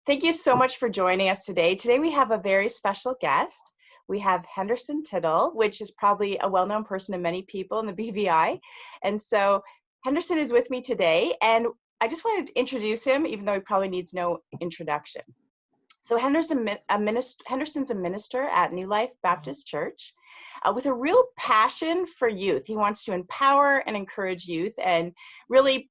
Thank you so much for joining us today. Today we have a very special guest. We have Henderson Tittle, which is probably a well-known person to many people in the BVI. And so Henderson is with me today, and I just wanted to introduce him, even though he probably needs no introduction. So Henderson's a minister at New Life Baptist Church with a real passion for youth. He wants to empower and encourage youth and really,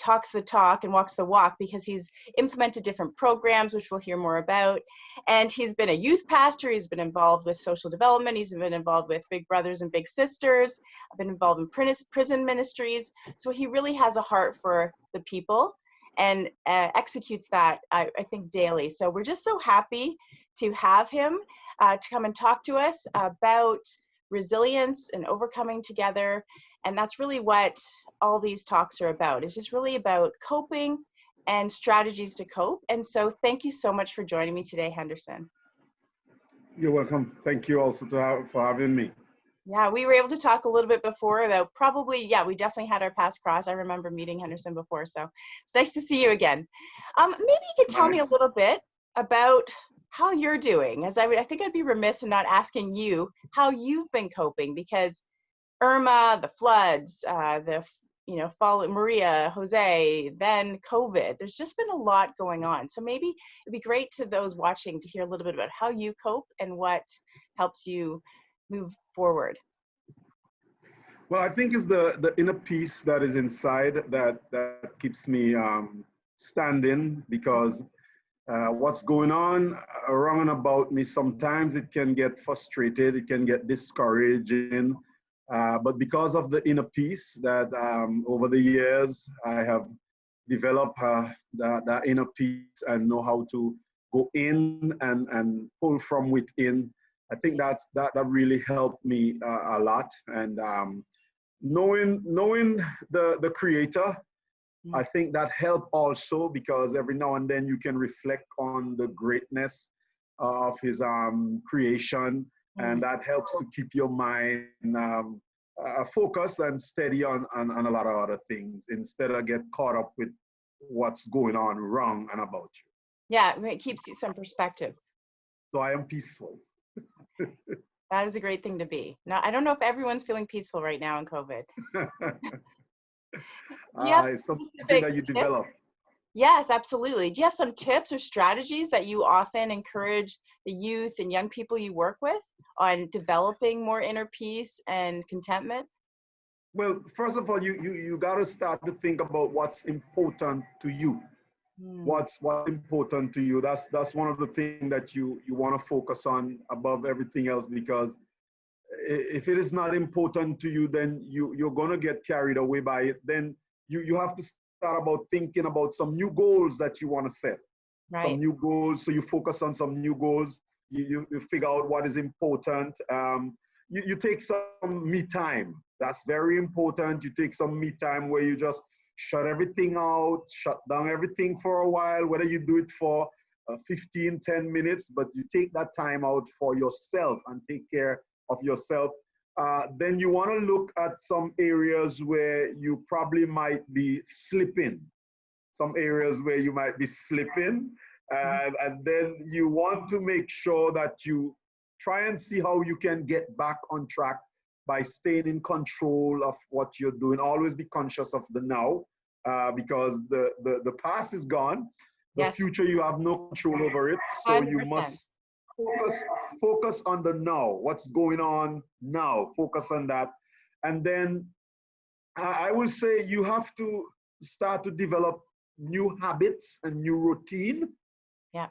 talks the talk and walks the walk, because he's implemented different programs, which we'll hear more about. And he's been a youth pastor. He's been involved with social development. He's been involved with Big Brothers and Big Sisters. I've been involved in prison ministries. So he really has a heart for the people and executes that, I think, daily. So we're just so happy to have him to come and talk to us about resilience and overcoming together. And that's really what all these talks are about. It's just really about coping and strategies to cope. And so thank you so much for joining me today, Henderson. You're welcome. Thank you also for having me. Yeah, we were able to talk a little bit before about we definitely had our paths cross. I remember meeting Henderson before, so it's nice to see you again. Maybe you could tell me a little bit about how you're doing, as I think I'd be remiss in not asking you how you've been coping, because Irma, the floods, fall, Maria, Jose, then COVID. There's just been a lot going on. So maybe it'd be great to those watching to hear a little bit about how you cope and what helps you move forward. Well, I think it's the inner peace that is inside that keeps me standing, because what's going on around and about me, sometimes it can get frustrated, it can get discouraging. But because of the inner peace that over the years I have developed that inner peace and know how to go in and pull from within, I think that really helped me a lot. And knowing the Creator, I think that helped also, because every now and then you can reflect on the greatness of His creation. And that helps to keep your mind focused and steady on a lot of other things, instead of get caught up with what's going on wrong and about you. Yeah, it keeps you some perspective. So I am peaceful. That is a great thing to be. Now, I don't know if everyone's feeling peaceful right now in COVID. It's something that you develop. Yes, absolutely. Do you have some tips or strategies that you often encourage the youth and young people you work with on developing more inner peace and contentment? Well, first of all, you got to start to think about what's important to you. What's important to you. That's one of the things that you want to focus on above everything else, because if it is not important to you, then you're going to get carried away by it. Then you have to start about thinking about some new goals that you want to set. Right. Some new goals. So you focus on some new goals. You figure out what is important. You take some me time. That's very important. You take some me time where you just shut everything out, shut down everything for a while, whether you do it for 15, 10 minutes, but you take that time out for yourself and take care of yourself. Then you want to look at some areas where you probably might be slipping, and then you want to make sure that you try and see how you can get back on track by staying in control of what you're doing. Always be conscious of the now, because the past is gone. The future, you have no control over it. So 100%. You must focus on the now. What's going on now? Focus on that. And then I will say you have to start to develop new habits and new routine,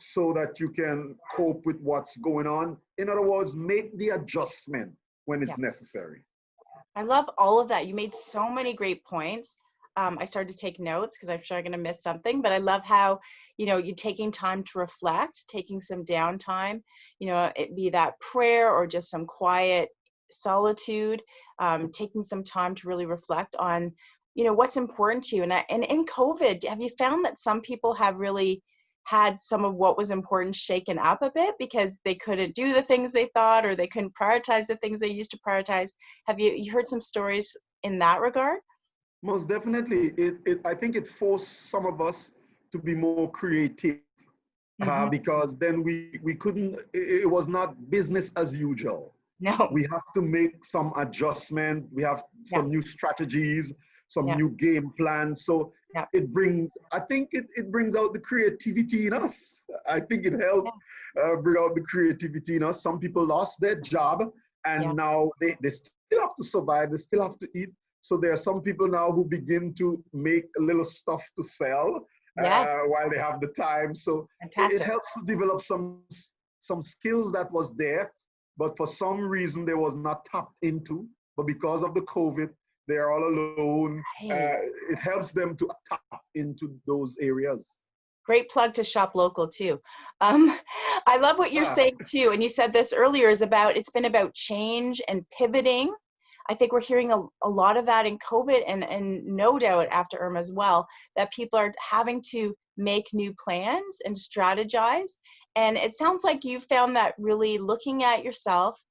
so that you can cope with what's going on. In other words, make the adjustment when it's necessary. I love all of that. You made so many great points. I started to take notes because I'm sure I'm going to miss something, but I love how, you're taking time to reflect, taking some downtime, it be that prayer or just some quiet solitude, taking some time to really reflect on, what's important to you. And in COVID, have you found that some people have really had some of what was important shaken up a bit because they couldn't do the things they thought, or they couldn't prioritize the things they used to prioritize? Have you heard some stories in that regard? Most definitely. I think it forced some of us to be more creative. Mm-hmm. because then we couldn't, it was not business as usual. No. We have to make some adjustment. We have Yeah. some new strategies, some Yeah. new game plans. So Yeah. it brings, I think it brings out the creativity in us. I think it helped bring out the creativity in us. Some people lost their job Yeah. and now they still have to survive. They still have to eat. So there are some people now who begin to make a little stuff to sell Yeah. while they have the time. So it Fantastic. helps to develop some skills that was there, but for some reason they was not tapped into. But because of the COVID, they're all alone. Right. It helps them to tap into those areas. Great plug to shop local too. Um, I love what you're Ah, saying too, and you said this earlier, is about, it's been about change and pivoting. I think we're hearing a lot of that in COVID, and no doubt after Irma as well, that people are having to make new plans and strategize. And it sounds like you found that really looking at yourself,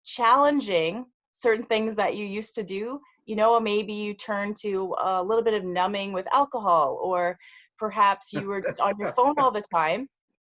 challenging certain things that you used to do, maybe you turn to a little bit of numbing with alcohol, or perhaps you were on your phone all the time.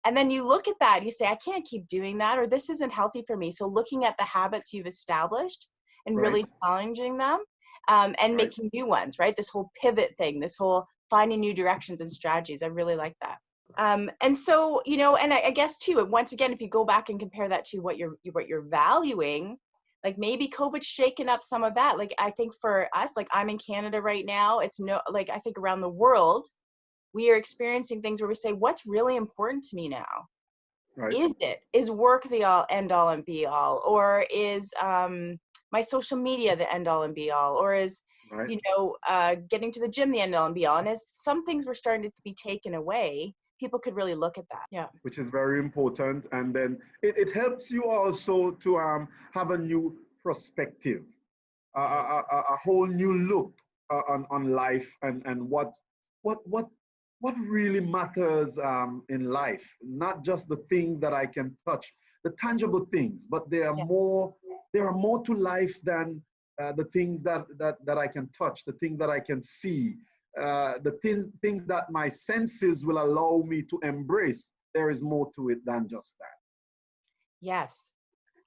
And then you look at that and you say, I can't keep doing that, or this isn't healthy for me. So looking at the habits you've established and right, really challenging them, and right. making new ones, right? This whole pivot thing, this whole finding new directions and strategies. I really like that. And so, and I guess too, and once again, if you go back and compare that to what you're valuing, like maybe COVID's shaken up some of that. Like I think for us, like I'm in Canada right now, like I think around the world, we are experiencing things where we say, what's really important to me now? Right, Is work the end all and be all, or is my social media the end all and be all, or is right. getting to the gym the end all and be all? And as some things were starting to be taken away, people could really look at that. Yeah. Which is very important. And then it helps you also to have a new perspective, a whole new look on life, and what really matters in life. Not just the things that I can touch, the tangible things, but Yeah. there are more to life than the things that I can touch, the things that I can see, the things that my senses will allow me to embrace. There is more to it than just that. Yes.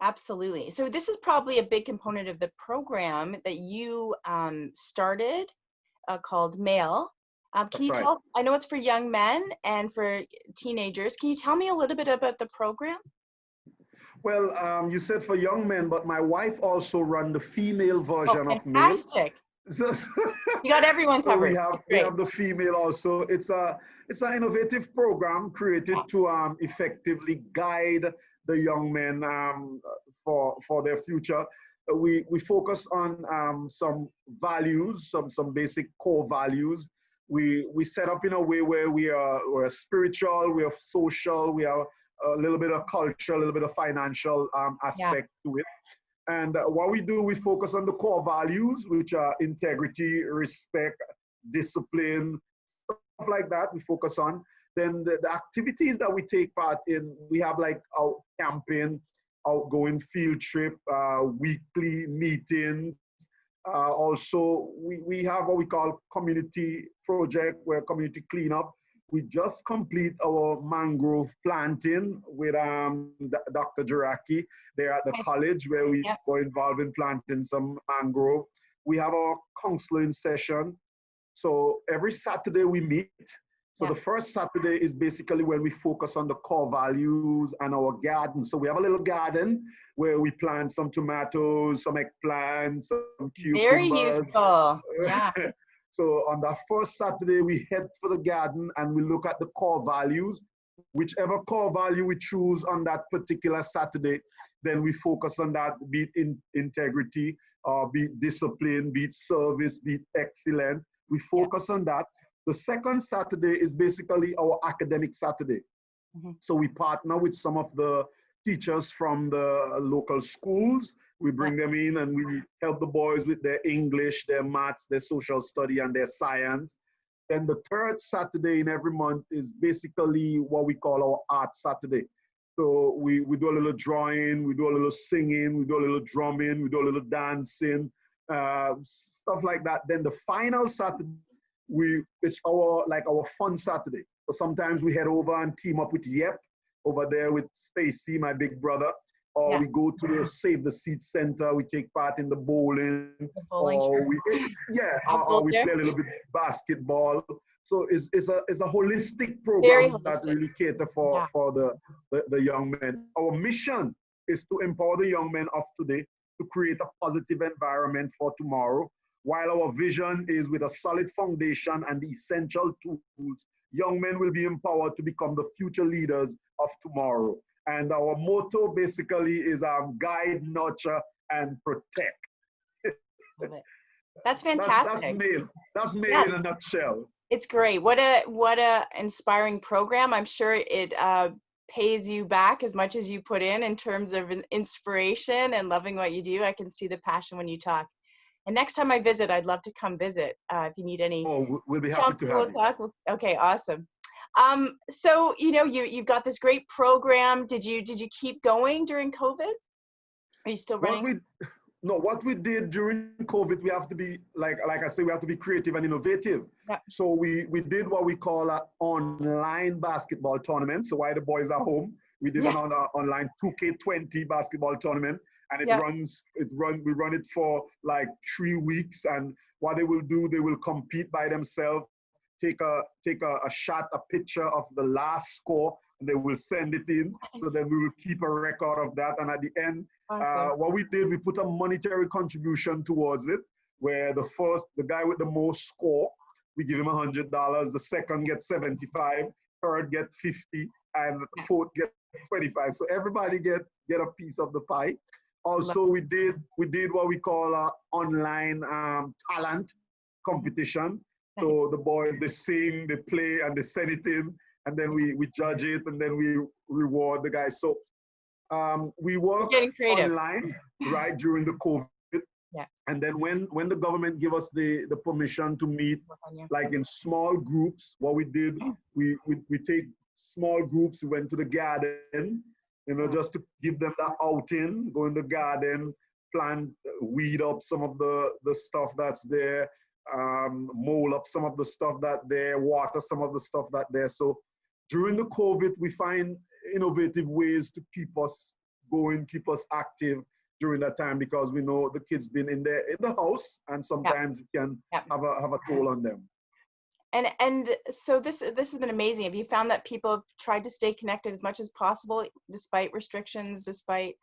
Absolutely. So this is probably a big component of the program that you started, called M.A.L.E. Can That's you right. tell, I know it's for young men and for teenagers. Can you tell me a little bit about the program? Well, you said for young men, but my wife also run the female Oh, version of M.A.L.E. fantastic. So, You got everyone so covered. That's we great. have the female also. It's an innovative program Yeah. created to effectively guide the young men for their future. We focus on some values, some basic core values. We set up in a way where we're spiritual, we are social, we are a little bit of culture, a little bit of financial Yeah. aspect to it. And what we do, we focus on the core values, which are integrity, respect, discipline, stuff like that. We focus on. Then the activities that we take part in, we have like out camping, outgoing field trip, weekly meetings. Also, we have what we call community project, where community cleanup. We just complete our mangrove planting with Dr. Jiraki there at the Okay. college, where we Yeah. were involved in planting some mangrove. We have our counseling session. So every Saturday we meet. So Yeah. the first Saturday is basically when we focus on the core values and our garden. So we have a little garden where we plant some tomatoes, some eggplants, some Very cucumbers. useful. Yeah. So on that first Saturday, we head for the garden and we look at the core values. Whichever core value we choose on that particular Saturday, then we focus on that, be it in integrity, be it discipline, be it service, be it excellent. We Yeah. focus on that. The second Saturday is basically our academic Saturday. Mhm. So we partner with some of the teachers from the local schools. We Yeah. bring them in and we help the boys with their English, their maths, their social study, and their science. Then the third Saturday in every month is basically what we call our art Saturday. So we do a little drawing, we do a little singing, we do a little drumming, we do a little dancing, stuff like that. Then the final Saturday, it's our fun Saturday. So sometimes we head over and team up with Yep over there with Stacy, my big brother. Or Yeah. we go to the Save the Seed Center, we take part in the bowling, The bowling, or sure. we, yeah, I'll or bowl we there. play a little bit basketball. So it's a holistic Very program that holistic. really cater Yeah. for the young men. Our mission is to empower the young men of today to create a positive environment for tomorrow, while our vision is with a solid foundation and the essential tools, young men will be empowered to become the future leaders of tomorrow. And our motto basically is guide, nurture, and protect. Love it. That's That's fantastic. M.A.L. That's M.A.L Yeah, in a nutshell. it's great. What a inspiring program. I'm sure it pays you back as much as you put in terms of inspiration and loving what you do. I can see the passion when you talk. And next time I visit, I'd love to come visit. If you need any Oh, we'll be happy to counsel have or you. talk, okay, awesome. So you've got this great program. Did you keep going during COVID? Are you still What running? we No, what we did during COVID, we have to be like I say, we have to be creative and innovative. Yeah. So we did what we call an online basketball tournament. So while the boys are home, we did Yeah. an online 2K20 basketball tournament, and Yeah. we run it for like 3 weeks. And what they will do, they will compete by themselves, take a shot, a picture of the last score, and they will send it in. So Nice. then we will keep a record of that. And at the end, Awesome. what we did, we put a monetary contribution towards it, where the guy with the most score, we give him $100. The second gets 75, third get 50, and Yeah. fourth get 25. So everybody get a piece of the pie. Love Also, we did what we call a online talent competition. Nice. So the boys, they sing, they play, and they send it in, and then we judge it, and then we reward the guys. So we work Getting creative. online right during the COVID. Yeah. And then when the government give us the permission to meet like in small groups, what we did, we take small groups, we went to the garden, just to give them that outing, go in the garden, plant, weed up some of the stuff that's there, mold up some of the stuff that there, water some of the stuff that there. So during the COVID, we find innovative ways to keep us going, keep us active during that time, because we know the kids been in the house, and sometimes it can have a toll on them. And so this has been amazing. Have you found that people have tried to stay connected as much as possible despite restrictions, despite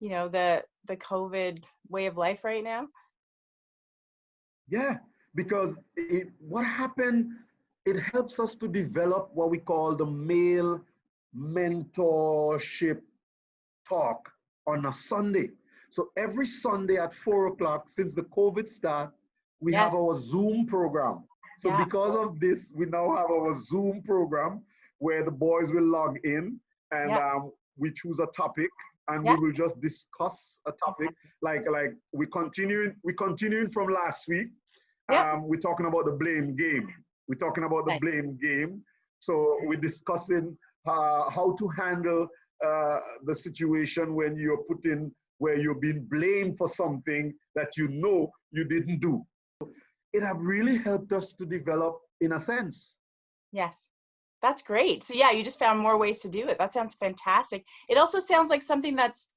the COVID way of life right now? Yeah, because what happened, it helps us to develop what we call the M.A.L mentorship talk on a Sunday. So every Sunday at 4 o'clock, since the COVID start, we have our Zoom program. So because of this, we now have our Zoom program where the boys will log in, and we choose a topic, and we will just discuss a topic. Like we continuing from last week. We're talking about the blame game. We're talking about the blame game. So we're discussing how to handle the situation when where you're being blamed for something that you didn't do. It have really helped us to develop in a sense. Yes, that's great. So you just found more ways to do it. That sounds fantastic. It also sounds like something that's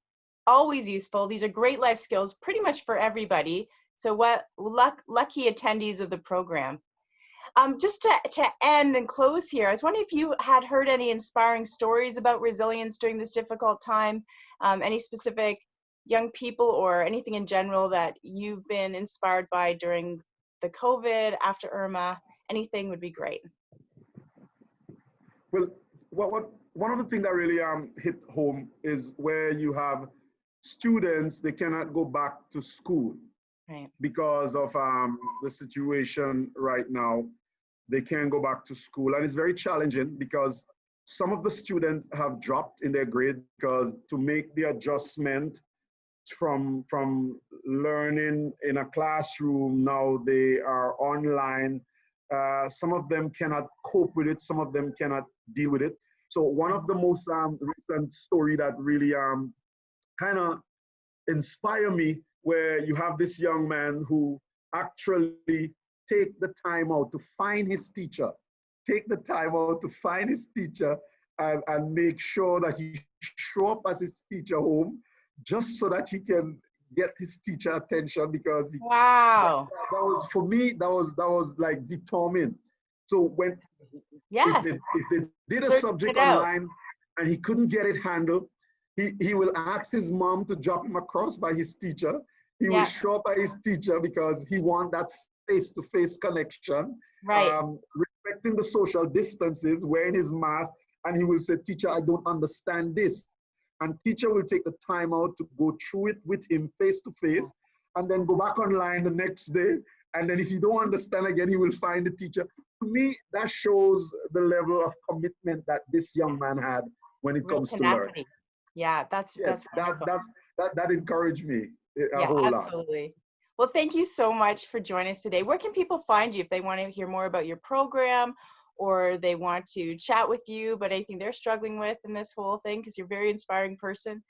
always useful. These are great life skills pretty much for everybody. So what lucky attendees of the program. Just to end and close here, I was wondering if you had heard any inspiring stories about resilience during this difficult time, any specific young people or anything in general that you've been inspired by during the COVID, after Irma. Anything would be great. Well, one of the things that really hit home is where you have students, they cannot go back to school because of the situation right now. They can't go back to school, and it's very challenging because some of the students have dropped in their grade because to make the adjustment from learning in a classroom, now they are online. Some of them cannot cope with it, some of them cannot deal with it. So one of the most recent story that really kind of inspire me, where you have this young man who actually take the time out to find his teacher take the time out to find his teacher and make sure that he show up as his teacher home, just so that he can get his teacher attention, because Wow. that was, for me, that was like determined. So when Yes. if they did a Search subject it out. online and he couldn't get it handled, he will ask his mom to drop him across by his teacher. He will Yeah. show up by his teacher because he wants that face-to-face connection, Right. respecting the social distances, wearing his mask, and he will say, teacher, I don't understand this. And teacher will take the time out to go through it with him face-to-face, and then go back online the next day. And then if you don't understand again, he will find the teacher. To me, that shows the level of commitment that this young man had when it Real comes to learning. tenacity. Yeah, that's Yes, wonderful. that encouraged me a Yeah, whole lot. absolutely. Well, thank you so much for joining us today. Where can people find you if they want to hear more about your program, or they want to chat with you about anything they're struggling with in this whole thing, because you're a very inspiring person?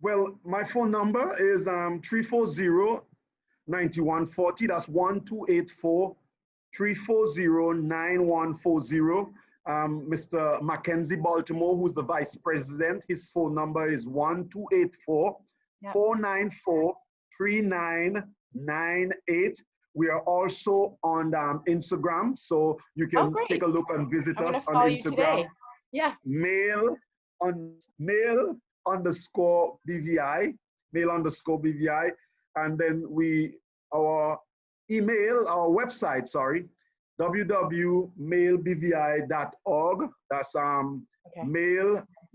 Well, my phone number is 340-9140. That's 1284-340-9140. Mr. Mackenzie Baltimore, who's the vice president, his phone number is 1284-494-3998. We are also on Instagram, so you Oh, can take great. a look and visit I'm going us to on follow you Instagram. today. Yeah. M.A.L underscore BVI, M.A.L underscore BVI. And then our email, our website, sorry, www.mailbvi.org. That's Okay.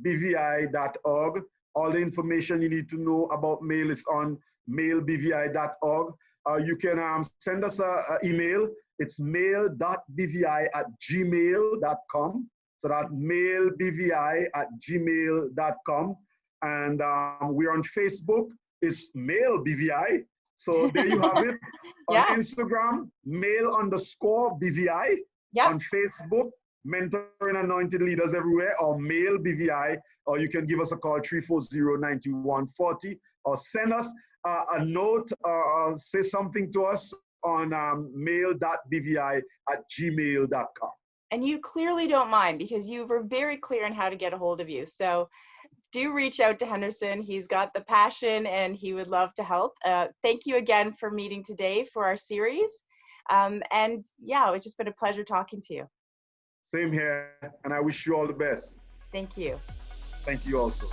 mailbvi.org. All the information you need to know about M.A.L is on mailbvi.org. You can send us an email. It's mail.bvi@gmail.com. So that's mailbvi@gmail.com. And we're on Facebook. It's M.A.L BVI. So there you have it. On Yeah. Instagram, M.A.L underscore BVI. Yeah. On Facebook, Mentoring Anointed Leaders Everywhere, or M.A.L BVI. Or you can give us a call, 340-9140, or send us a note, or say something to us on mail.bvi@gmail.com. And you clearly don't mind, because you were very clear on how to get a hold of you. So do reach out to Henderson. He's got the passion and he would love to help. Thank you again for meeting today for our series. And yeah, it's just been a pleasure talking to you. Same here, and I wish you all the best. Thank you. Thank you also.